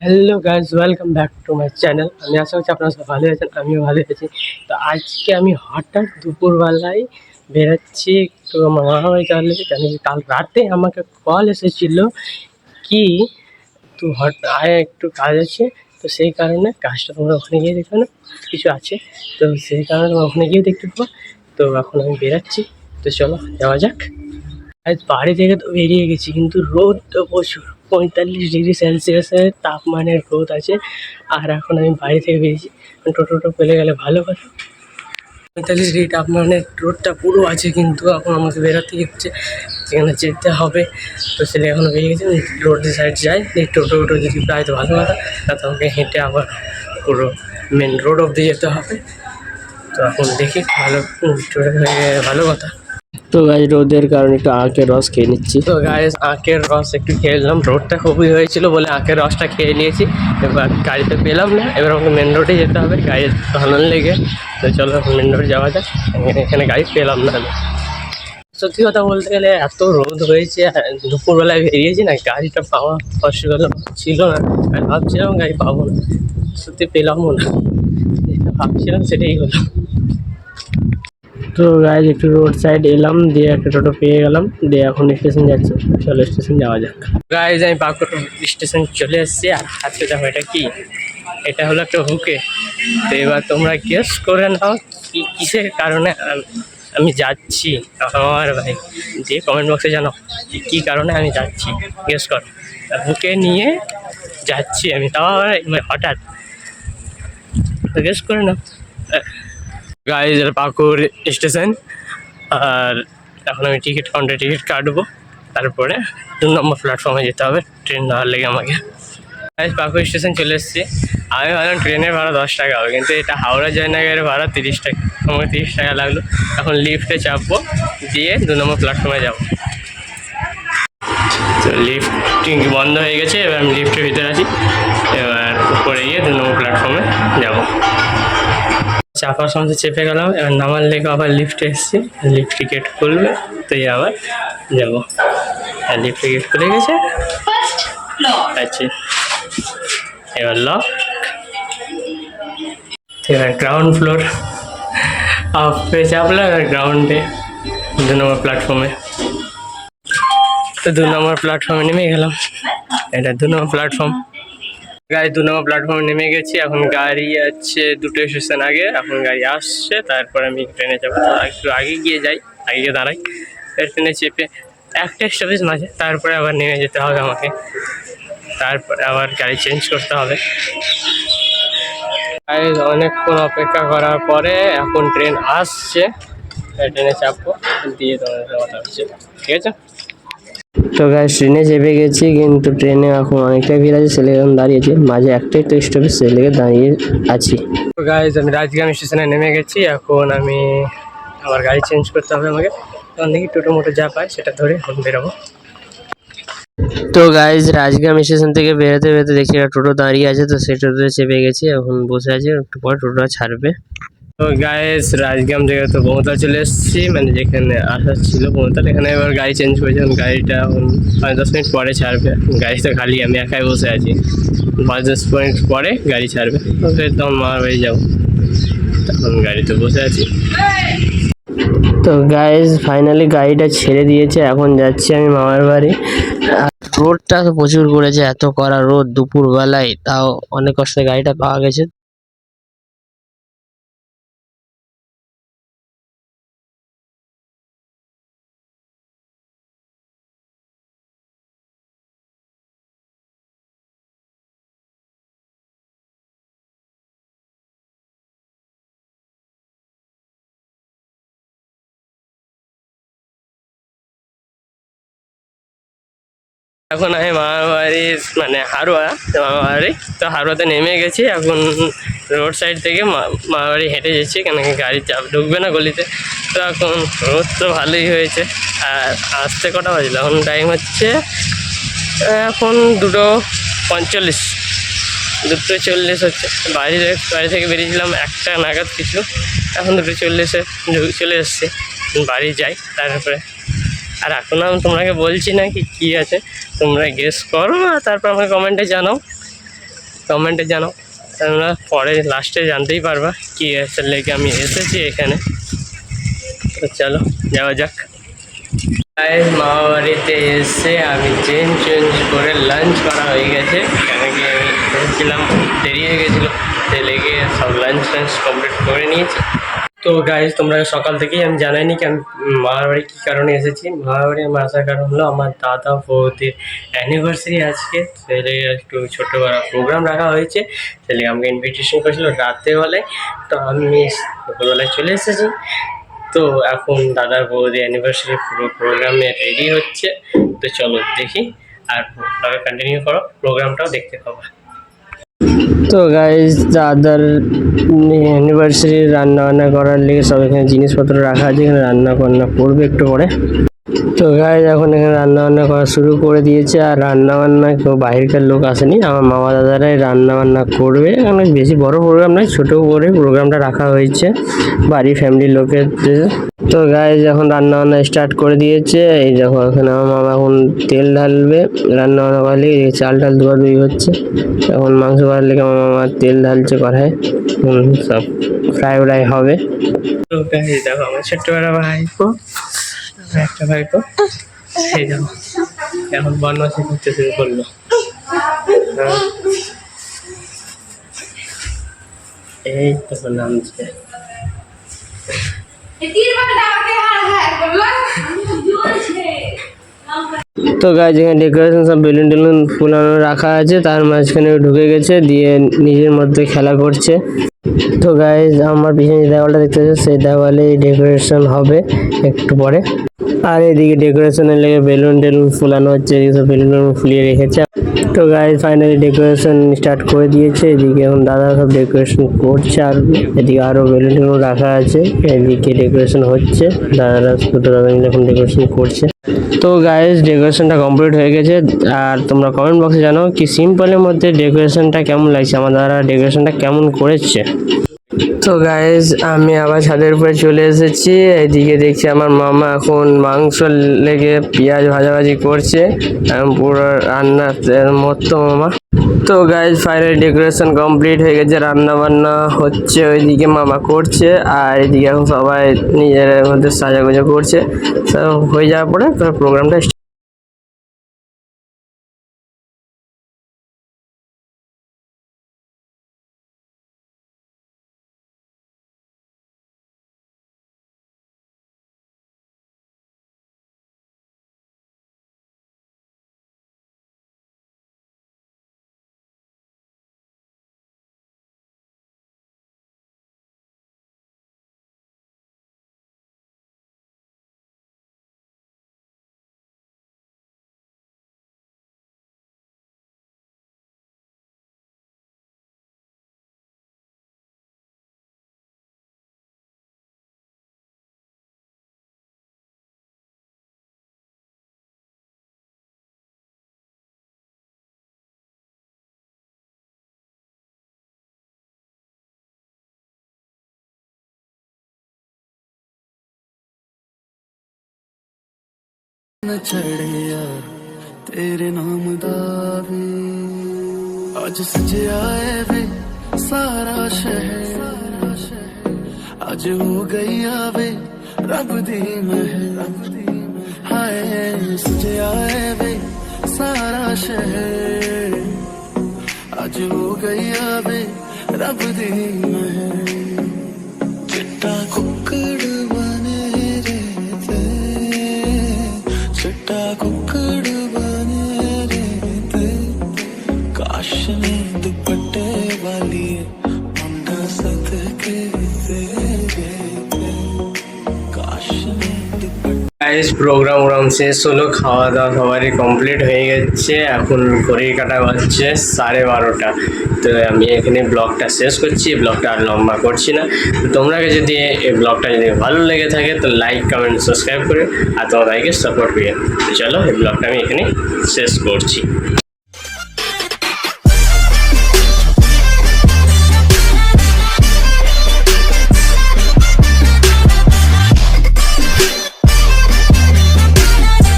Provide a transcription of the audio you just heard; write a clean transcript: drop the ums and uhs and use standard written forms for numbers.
Hello guys, welcome back to my channel. আমি আশা করছি আপনারা সব ভালো আছেন, আমিও ভালো আছি। তো আজকে আমি হঠাৎ দুপুরবেলায় বেরোচ্ছি একটু আমার মামাবাড়ি যাওয়ার, কেন কি কাল রাতে আমাকে কল এসেছিল কি তুই আয় একটু কাজ আছে। তো সেই কারণে কাজটা তোমরা ওখানে গিয়ে দেখবে না, কিছু আছে। তো সেই কারণে তোমরা ওখানে গিয়ে দেখতে পাবো। তো এখন আমি বেরাচ্ছি, তো চলো যাওয়া যাক। আজ বাড়ি থেকে তো বেরিয়ে গেছি, কিন্তু রোদ তো প্রচুর, 45 ডিগ্রি সেলসিয়াসের তাপমানের রোদ আছে। আর এখন আমি বাড়ি থেকে বেরিয়েছি, টোটো পেলে গেলে ভালো কথা। 45 ডিগ্রি তাপমানের রোদটা পুরো আছে, কিন্তু এখন আমাকে বেরোতেই হচ্ছে, যেখানে যেতে হবে। তো ছেলে এখনও বেরিয়ে গেছে, রোডের সাইড যাই, টোটো যদি প্রায় তো ভালো কথা, তা তো আমাকে হেঁটে আবার পুরো মেন রোড অবধি যেতে হবে। তো এখন দেখি ভালো, টোটো হয়ে গেলে ভালো কথা। তো গাছ রোদের কারণে একটু আখের রস খেয়ে নিচ্ছি। তো গাছ আখের রস একটু খেয়ে নিলাম, রোদটা খুবই হয়েছিল বলে আখের রসটা খেয়ে নিয়েছি। এবার গাড়িতে পেলাম না, এবার আমাকে মেন রোডে যেতে হবে গাড়ি ভালো লেগে। তো চলো মেন রোড যাওয়া যাক, এখানে গাড়ি পেলাম না আমি। সত্যি কথা বলতে গেলে এত রোদ হয়েছে, দুপুরবেলায় বেরিয়েছি না, গাড়িটা পাওয়া পসিবল ছিল না। আর ভাবছিলাম গাড়ি পাবো না, সত্যি পেলামও না, যেটা ভাবছিলাম সেটাই হলো। তো গাইজ একটু রোড সাইড এলাম, দিয়ে একটা টোটো পেয়ে গেলাম, দিয়ে এখন স্টেশন যাচ্ছি। চলো স্টেশন যাওয়া যাক। গাইজ আমি পাকুড় স্টেশন চলে এসেছি, আর হাতে দেখো এটা কি, এটা হলো একটা হুকে। তো এবার তোমরা গেস করে নাও কিসের কারণে আমি যাচ্ছি। আমার ভাই যে কমেন্ট বক্সে জানো কী কারণে আমি যাচ্ছি, গেস কর। হুকে নিয়ে যাচ্ছি আমি, তাও আবার হঠাৎ, তো গেস করে নাও। গাইজ এটা পাকুড় স্টেশন, আর এখন আমি টিকিট কাউন্টারে টিকিট কাটবো, তারপরে 2 নম্বর প্ল্যাটফর্মে যেতে হবে ট্রেন ধরার লেগে আমাকে। গাইজ পাকুড় স্টেশন চলে এসেছি। আমি ভাবলাম ট্রেনের ভাড়া 10 টাকা হবে, কিন্তু এটা হাওড়া জয়নগরের ভাড়া 30 টাকা, আমাকে 30 টাকা লাগলো। এখন লিফটে চাপবো, দিয়ে 2 নম্বর প্ল্যাটফর্মে যাবো। তো লিফটিং বন্ধ হয়ে গেছে, এবার আমি লিফটের ভিতরে আছি, এবার উপরে গিয়ে 2 নম্বর প্ল্যাটফর্মে যাবো। চাপার সময় চেপে গেলাম, এবার নামার লেগে আবার লিফটে এসেছি, লিফট টিকিট খুলবে, তো আবার যাবো। আর লিফট টিকিট খুলে গেছে, আচ্ছা এবার লক, এবার গ্রাউন্ড ফ্লোর আপে চাপলাম, এবার গ্রাউন্ডে 2 নম্বর প্ল্যাটফর্মে। তো 2 নম্বর প্ল্যাটফর্মে নেমে গেলাম, এটা 2 নম্বর প্ল্যাটফর্ম। গাড়ি 2 নম্বর প্ল্যাটফর্মে নেমে গেছি, এখন গাড়ি আছে 2টো স্টেশন আগে, এখন গাড়ি আসছে, তারপর আমি ট্রেনে যাবো। তো একটু আগে গিয়ে যাই, আগে গিয়ে দাঁড়াই, ট্রেনে চেপে একটা স্টপেজ মাঝে, তারপরে আবার নেমে যেতে হবে আমাকে, তারপরে আবার গাড়ি চেঞ্জ করতে হবে। অনেকক্ষণ অপেক্ষা করার পরে এখন ট্রেন আসছে, ট্রেনে চাপবো, দিয়ে তোমাদের কথা হচ্ছে, ঠিক আছে। তো গাইজ ট্রেনে চেপে গেছি, কিন্তু ট্রেনে এখন অনেকটাই ভিড় আছে, ছেলে এখন দাঁড়িয়েছে মাঝে, একটাই তো স্টপেজ, ছেলেকে দাঁড়িয়ে আছি। তো গাইজ আমি রাজগ্রাম স্টেশনে নেমে গেছি, এখন আমি আমার গাড়ি চেঞ্জ করতে হবে আমাকে, তখন দেখি টোটো মোটো যা পাই সেটা ধরে এখন বেরোবো। তো গাইজ রাজগ্রাম স্টেশন থেকে বেরোতে বেরোতে দেখছি একটা টোটো দাঁড়িয়ে আছে, তো সেই টোটোতে চেপে গেছি, এখন বসে আছি, একটু পর টোটোটা ছাড়বে। তো গাইজ রাজগ্রাম থেকে তো বৌতা চলে এসেছি, মানে যেখানে আসার ছিল বৌতার, এখানে এবার গাড়ি চেঞ্জ করেছি, এখন গাড়িটা এখন 5-10 মিনিট পরে ছাড়বে। গাড়িটা খালি, আমি একাই বসে আছি, 5-10 মিনিট পরে গাড়ি ছাড়বে, তো তখন মামার বাড়ি যাবো, তখন গাড়িতে বসে আছি। তো গাইজ ফাইনালি গাড়িটা ছেড়ে দিয়েছে, এখন যাচ্ছি আমি মামার বাড়ি। আর রোদটা প্রচুর করেছে, এত কড়া রোদ দুপুর বেলায়, তাও অনেক কষ্টে গাড়িটা পাওয়া গেছে। এখন আমি মামার বাড়ির মানে হারোয়া, মামার বাড়ি, তো হারোয়াতে নেমে গেছি, এখন রোড সাইড থেকে মামার বাড়ি হেঁটে যাচ্ছি, কেন কি গাড়ি চাপ ঢুকবে না গলিতে। তো এখন রোদ তো ভালোই হয়েছে, আর আসতে কটা বাজলো, এখন টাইম হচ্ছে এখন 2:45, 2:40 হচ্ছে। বাড়ি থেকে বেরিয়েছিলাম 1টা নাগাদ কিছু, এখন 2:40-এ চলে এসছি, বাড়ি যাই তারপরে। আর এখন আমি তোমাকে বলছি না কি আছে, তোমরা গেস করো, আর তারপর আমাকে কমেন্টে জানাও কমেন্টে জানাও, তোমরা পরে লাস্টে জানতেই পারবা কি লেগে আমি এসেছি এখানে। তো চলো যাওয়া যাক। মামা বাড়িতে এসে আমি চেঞ্জ করে লাঞ্চ করা হয়ে গেছে, কেন কি আমি এসেছিলাম দেরি হয়ে গেছিলো, সেই লেগে সব লাঞ্চ কমপ্লিট করে নিয়েছি। তো গাইজ তোমরা সকাল থেকেই আমি জানাইনি কি আমি মামার বাড়ি কী কারণে এসেছি। মামার বাড়ি আমার আসার কারণ হলো আমার দাদা বৌদির অ্যানিভার্সারি আজকে, সেই লেগে একটু ছোটো বড় প্রোগ্রাম রাখা হয়েছে, সেই লেগে আমাকে ইনভিটেশন করেছিল রাত্রেবেলায়। তো আমি সকালবেলায় চলে এসেছি। তো এখন দাদার বৌদি অ্যানিভার্সারি পুরো প্রোগ্রামে রেডি হচ্ছে। তো চলো দেখি, আর কন্টিনিউ করো, প্রোগ্রামটাও দেখতে পাবো। তো গাইজ দাদার অ্যানিভার্সারি রান্না করার লেগে সব এখানে জিনিসপত্র রাখা আছে, এখানে রান্না করবে একটু পরে। তো গাইজ এখন এখানে রান্না করা শুরু করে দিয়েছে, আর রান্না কেউ বাইরেকার লোক আসেনি, আমার মামা দাদারাই রান্না করবে। অনেক বেশি বড় প্রোগ্রাম নয়, ছোটো করে প্রোগ্রামটা রাখা হয়েছে বাড়ি ফ্যামিলির লোকের। তো গাইজ এখন রান্না স্টার্ট করে দিয়েছে। এই দেখো এখানে আমার মামা এখন তেল ঢালবে, রান্না করার লেগে চাল ধোয়াধুয়ি হচ্ছে। এখন মাংস করার লেগে আমার মামা তেল ঢালছে কড়ায়, সব ফ্রাই হবে। তো গাইজ দেখো আমার ছোট্টবেলা ভাইপো, একটা ভাইপো, সেই দেখো এখন বদমাশি করতে শুরু করলো। এই তো নামছে। তো গাইজ এখানে ডেকোরেশন সব বেলুন ফুলানো রাখা আছে, তার মাঝখানে ঢুকে গেছে, দিয়ে নিজের মধ্যে খেলা করছে। তো গাইজ আমার পিছনে যে দেওয়ালটা দেখতে পাচ্ছ, সেই দেওয়ালে ডেকোরেশন হবে একটু পরে। আর এদিকে ডেকোরেশনের লেগে বেলুন ফুলানো হচ্ছে, এদিকে সব বেলুন ফুলিয়ে রেখেছে। তো গাইজ ফাইনালি ডেকোরেশন স্টার্ট করে দিয়েছে। এদিকে এখন দাদা সব ডেকোরেশন করছে, আর এদিকে আরও বেলুন রাখা আছে, এদিকে ডেকোরেশন হচ্ছে, দাদারা দুটো দাদা মিলে এখন ডেকোরেশন করছে। তো গাইজ ডেকোরেশনটা কমপ্লিট হয়ে গেছে। আর তোমরা কমেন্ট বক্সে জানাও কি সিম্পলের মধ্যে ডেকোরেশনটা কেমন লাগছে, আমার দাদারা ডেকোরেশনটা কেমন করেছে। তো গাইজ আমি আবার ছাদের উপরে চলে এসেছি। এদিকে দেখছি আমার মামা এখন মাংস লেগে পেঁয়াজ ভাজাভাজি করছে, পুরো রান্নার মতো মামা। তো গাইজ ফাইনালি ডেকোরেশন কমপ্লিট হয়ে গেছে, রান্না বান্না হচ্ছে, ওইদিকে মামা করছে, আর এদিকে এখন সবাই নিজের মধ্যে সাজাগোজা করছে। সব হয়ে যাওয়ার পরে প্রোগ্রামটা चढ़िया तेरे नाम दा वे अज सजया है वे सारा शहर, अज हो गई आवे रब दी महल। हाय सजया है वे सारा शहर, अज हो गई आवे रब दी महल। चिट्टा कुक्कड़ बने रहते, चिट्टा कुक्कड़ बने रहते, काश ने दुपट्टे वाली मुंडा सदके तेरे, काश ने दुपट्टे। গাইজ প্রোগ্রাম শেষ হলো, খাওয়া দাওয়া সবারই কমপ্লিট হয়ে গেছে, এখন ঘড়ির কাঁটা বাজছে 12:30। তো আমি এখানে ব্লগটা শেষ করছি, ব্লগটা আর লম্বা করছি না। তো তোমরা যদি এই ব্লগটা যদি ভালো লেগে থাকে তো লাইক কমেন্ট সাবস্ক্রাইব করে আর তোমাদেরকে সাপোর্ট করে। তো চলো এই ব্লগটা আমি এখানে শেষ করছি।